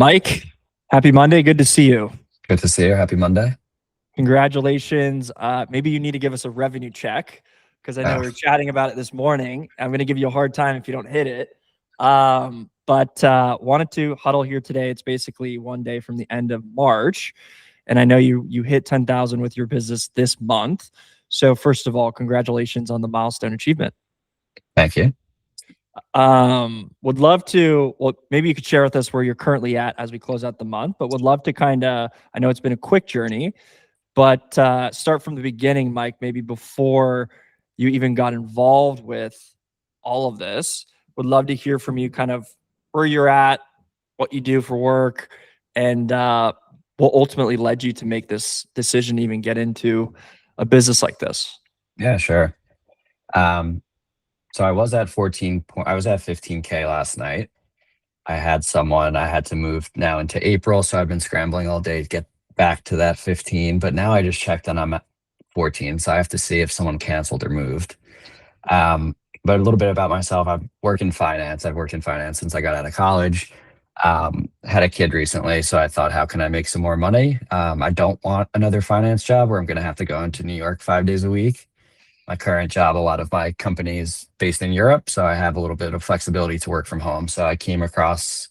Mike, happy Monday. Good to see you. Good to see you. Happy Monday. Congratulations. Maybe you need to give us a revenue check because I know Oh, we were chatting about it this morning. I'm going to give you a hard time if you don't hit it. But wanted to huddle here today. It's basically one day from the end of March, and I know you hit 10,000 with your business this month. So first of all, congratulations on the milestone achievement. thank you. Would love to, well, maybe you could share with us where you're currently at as we close out the month, but would love to kind of, I know it's been a quick journey, but start from the beginning, Mike, maybe before you even got involved with all of this. Would love to hear from you kind of where you're at, what you do for work, and what ultimately led you to make this decision to even get into a business like this. Yeah, sure. Um, so I was at 15K last night. I had to move now into April, so I've been scrambling all day to get back to that 15, but now I just checked and I'm at 14, so I have to see if someone canceled or moved. But a little bit about myself. I work in finance. I've worked in finance since I got out of college. Had a kid recently, so I thought, how can I make some more money? I don't want another finance job where I'm going to have to go into New York 5 days a week. My current job, a lot of my company is based in Europe, so I have a little bit of flexibility to work from home. So I came across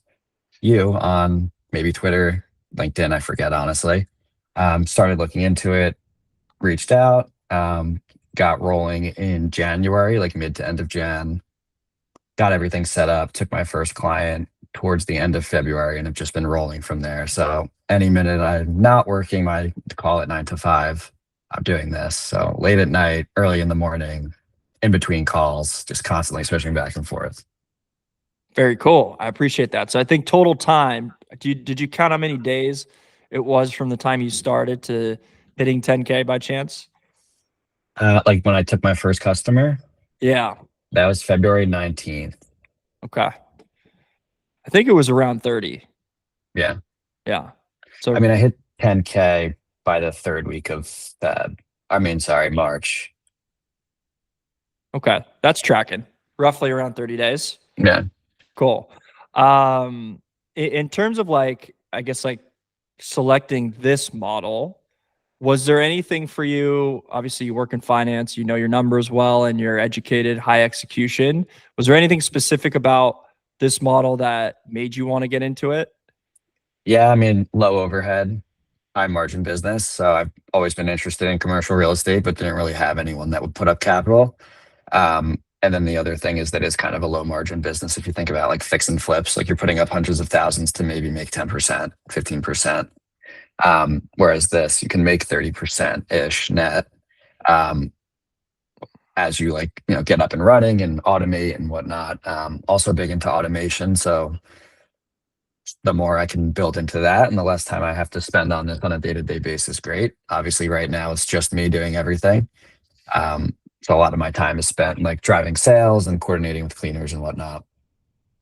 you on maybe Twitter, LinkedIn, I forget honestly. Started looking into it, reached out, got rolling in January, like mid to end of Jan, got everything set up, took my first client towards the end of February, and have just been rolling from there. So any minute I'm not working, I call it 9 to 5. I'm doing this. So late at night, early in the morning, in between calls, just constantly switching back and forth. Very cool. I appreciate that. So I think total time, did you count how many days it was from the time you started to hitting 10K by chance? Like when I took my first customer, Yeah. that was February 19th. Okay. I think it was around 30. Yeah. Yeah. I So, mean, I hit 10K by the third week of March. okay. That's tracking roughly around 30 days. Yeah. Cool. In terms of like, I guess like selecting this model, was there anything for you? Obviously, you work in finance, you know your numbers well, and you're educated, high execution. Was there anything specific about this model that made you want to get into it? Yeah. I mean, low overhead, high margin business. So I've always been interested in commercial real estate, but didn't really have anyone that would put up capital. And then the other thing is that it's kind of a low margin business. If you think about like fix and flips, like you're putting up hundreds of thousands to maybe make 10%, 15%. Whereas this, you can make 30% ish net. Um, as you like, get up and running and automate and whatnot. Also big into automation. So the more I can build into that and the less time I have to spend on this on a day-to-day basis, great. Obviously, right now it's just me doing everything. So a lot of my time is spent like driving sales and coordinating with cleaners and whatnot.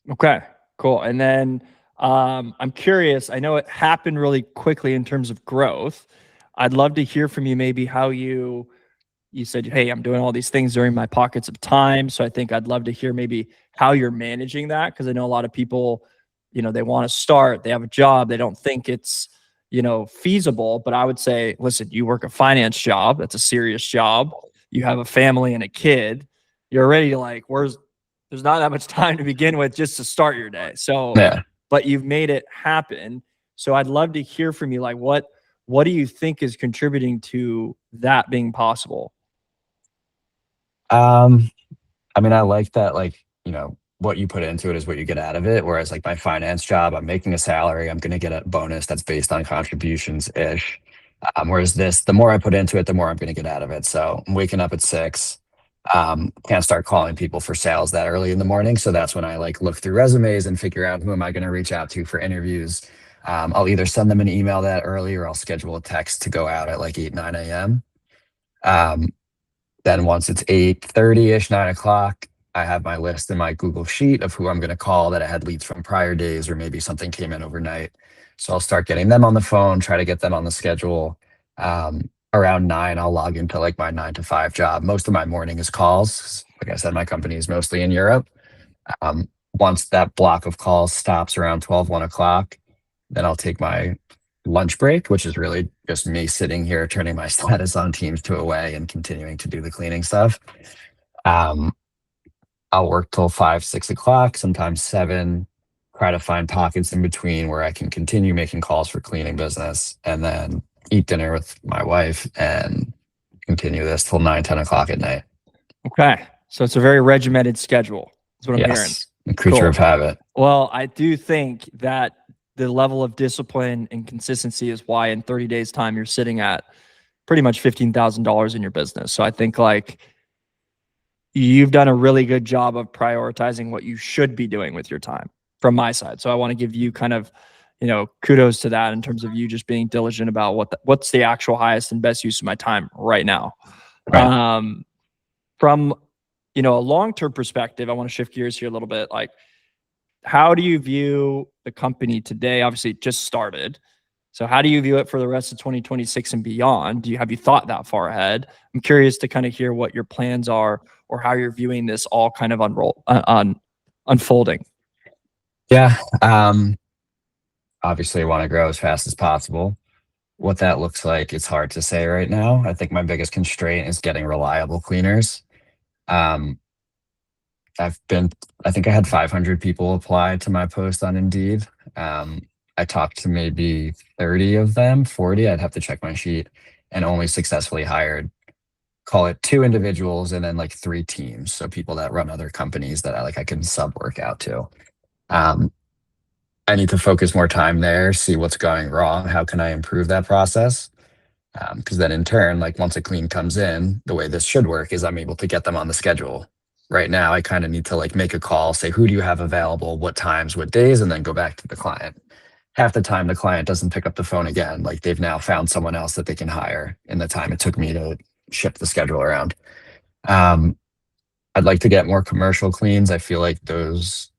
Okay, cool. And then I'm curious, I know it happened really quickly in terms of growth. I'd love to hear from you maybe how you said, hey, I'm doing all these things during my pockets of time. So I think I'd love to hear maybe how you're managing that because I know a lot of people, they want to start, they have a job, they don't think it's, feasible. But I would say, listen, you work a finance job, that's a serious job. You have a family and a kid. You're already like, there's not that much time to begin with just to start your day. So, Yeah. but you've made it happen. So I'd love to hear from you, like what do you think is contributing to that being possible? Um, I mean, I like that, like, what you put into it is what you get out of it. Whereas like my finance job, I'm making a salary, I'm going to get a bonus that's based on contributions ish. Whereas this, the more I put into it, the more I'm going to get out of it. So I'm waking up at 6. Can't start calling people for sales that early in the morning. So that's when I like look through resumes and figure out who am I going to reach out to for interviews. I'll either send them an email that early or I'll schedule a text to go out at like 8, 9 a.m. Um, then once it's 8:30ish, 9 o'clock, I have my list in my Google Sheet of who I'm going to call that I had leads from prior days, or maybe something came in overnight. So I'll start getting them on the phone, try to get them on the schedule. Around 9, I'll log into like my 9 to 5 job. Most of my morning is calls. Like I said, my company is mostly in Europe. Once that block of calls stops around 12, 1 o'clock, Then I'll take my lunch break, which is really just me sitting here, turning my status on Teams to away and continuing to do the cleaning stuff. Um, I'll work till 5, 6 o'clock, sometimes 7, try to find pockets in between where I can continue making calls for cleaning business and then eat dinner with my wife and continue this till 9, 10 o'clock at night. Okay. So it's a very regimented schedule. That's what I'm hearing. Yes. A creature of habit. Well, I do think that the level of discipline and consistency is why in 30 days time you're sitting at pretty much $15,000 in your business. So I think like you've done a really good job of prioritizing what you should be doing with your time from my side. So I want to give you kind of, kudos to that in terms of you just being diligent about what's the actual highest and best use of my time right now. Right. From, a long-term perspective, I want to shift gears here a little bit. Like, how do you view the company today? Obviously, it just started. So how do you view it for the rest of 2026 and beyond? Have you thought that far ahead? I'm curious to kind of hear what your plans are or how you're viewing this all kind of unfolding. Yeah. Obviously, I want to grow as fast as possible. What that looks like, it's hard to say right now. I think my biggest constraint is getting reliable cleaners. Um, I think I had 500 people apply to my post on Indeed. Um, I talked to maybe 30 of them, 40. I'd have to check my sheet, and only successfully hired, call it 2 individuals and then like 3 teams. So people that run other companies that I can sub work out to. Um, I need to focus more time there, see what's going wrong. How can I improve that process? Because then in turn, like once a clean comes in, the way this should work is I'm able to get them on the schedule. Right now, I kind of need to like make a call, say, who do you have available, what times, what days, and then go back to the client. Half the time, the client doesn't pick up the phone again. Like they've now found someone else that they can hire in the time it took me to shift the schedule around. Um, I'd like to get more commercial cleans. I feel like those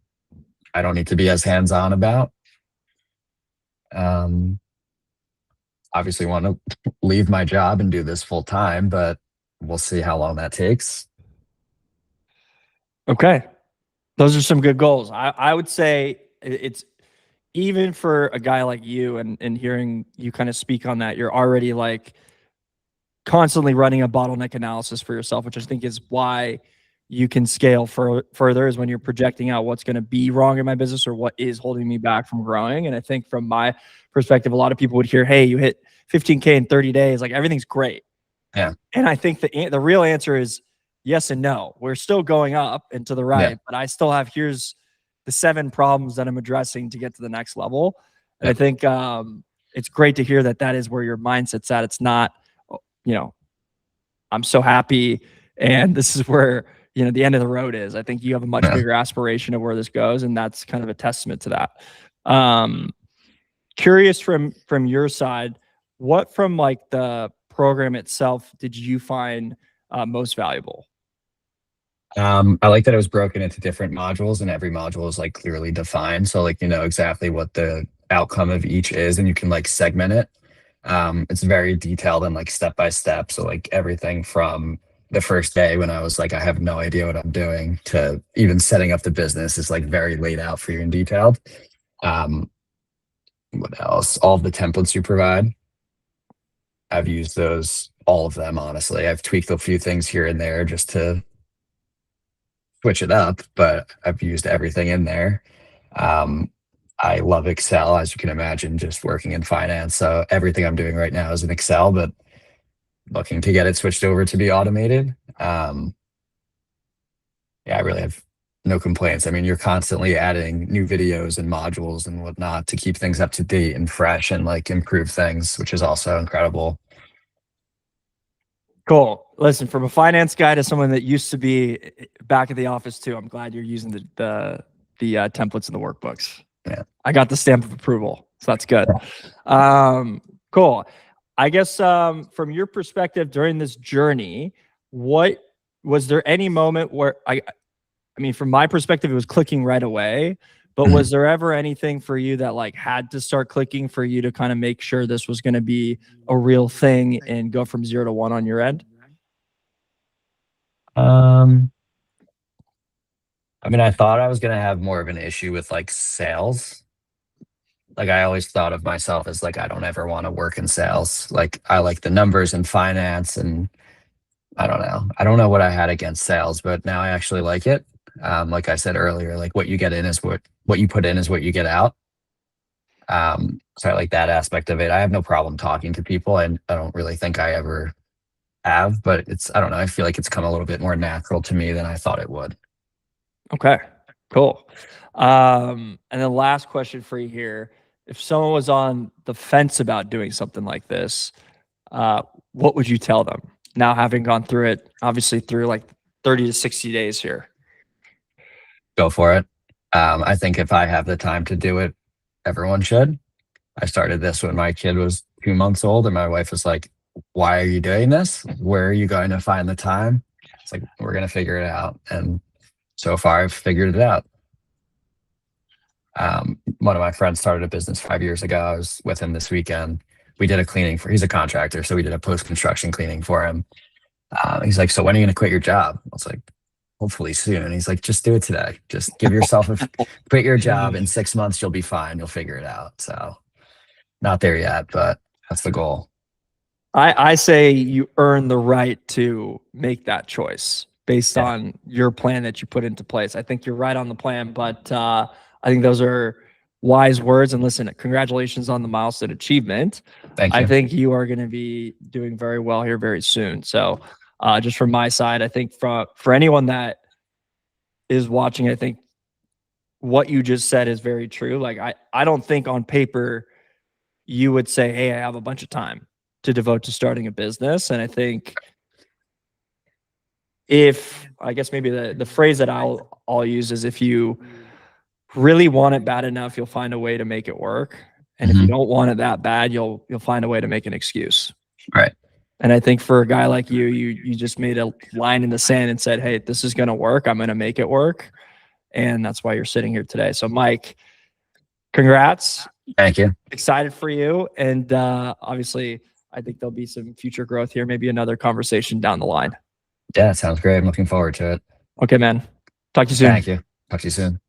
I don't need to be as hands-on about. Um, Obviously want to leave my job and do this full time, but we'll see how long that takes. Okay. Those are some good goals. I would say it's even for a guy like you and hearing you kind of speak on that, you're already like constantly running a bottleneck analysis for yourself, which I think is why you can scale further is when you're projecting out what's going to be wrong in my business or what is holding me back from growing. And I think from my perspective, a lot of people would hear, hey, you hit 15K in 30 days. Like everything's great. Yeah. And I think the real answer is yes and no. We're still going up and to the right, Yeah. but I still have, here's the 7 problems that I'm addressing to get to the next level. And Yeah. I think it's great to hear that is where your mindset's at. It's not, I'm so happy and this is where, the end of the road is. I think you have a much bigger aspiration of where this goes. And that's kind of a testament to that. Curious from your side, what from like the program itself did you find most valuable? I like that it was broken into different modules and every module is like clearly defined. So like, you know exactly what the outcome of each is and you can like segment it. It's very detailed and like step by step. So like everything from the first day when I was like, I have no idea what I'm doing to even setting up the business is like very laid out for you and detailed. What else? All of the templates you provide. I've used those, all of them, honestly. I've tweaked a few things here and there just to switch it up, but I've used everything in there. I love Excel, as you can imagine, just working in finance. So everything I'm doing right now is in Excel, but looking to get it switched over to be automated. Yeah, I really have no complaints. I mean, you're constantly adding new videos and modules and whatnot to keep things up to date and fresh and like improve things, which is also incredible. Cool. Listen, from a finance guy to someone that used to be back at the office too, I'm glad you're using the templates and the workbooks. Yeah. I got the stamp of approval, so that's good. Cool. I guess from your perspective during this journey, what was there any moment where I mean, from my perspective, it was clicking right away. But was there ever anything for you that like had to start clicking for you to kind of make sure this was going to be a real thing and go from 0 to 1 on your end? I mean, I thought I was gonna have more of an issue with like sales. Like I always thought of myself as like I don't ever want to work in sales. Like I like the numbers and finance, and I don't know. I don't know what I had against sales, but now I actually like it. Like I said earlier, like what you get in is what you put in is what you get out. So I like that aspect of it. I have no problem talking to people, and I don't really think I ever have, but it's, I don't know. I feel like it's come a little bit more natural to me than I thought it would. Okay, cool. And then last question for you here. If someone was on the fence about doing something like this, what would you tell them now having gone through it, obviously through like 30 to 60 days here? Go for it. I think if I have the time to do it, everyone should. I started this when my kid was 2 months old, and my wife was like, "Why are you doing this? Where are you going to find the time?" It's like, we're going to figure it out. And so far, I've figured it out. One of my friends started a business 5 years ago. I was with him this weekend. We did a cleaning he's a contractor. So we did a post-construction cleaning for him. He's like, "So when are you going to quit your job?" I was like, "Hopefully soon." He's like, "Just do it today. Just give yourself quit your job. In 6 months, you'll be fine. You'll figure it out." So not there yet, but that's the goal. I say you earn the right to make that choice based Yeah. on your plan that you put into place. I think you're right on the plan, but I think those are wise words. And listen, congratulations on the milestone achievement. Thank I you. think you are going to be doing very well here very soon. So, just from my side, I think for anyone that is watching, I think what you just said is very true. Like I don't think on paper you would say, "Hey, I have a bunch of time to devote to starting a business." And I think if I guess maybe the phrase that I'll use is if you really want it bad enough, you'll find a way to make it work. And if you Mhm. don't want it that bad, you'll find a way to make an excuse. Right. And I think for a guy like you, you just made a line in the sand and said, "Hey, this is going to work. I'm going to make it work." And that's why you're sitting here today. So Mike, congrats. Thank you. Excited for you. And obviously, I think there'll be some future growth here, maybe another conversation down the line. Yeah, it sounds great. I'm looking forward to it. Okay, man. Talk to you soon. Thank you. Talk to you soon.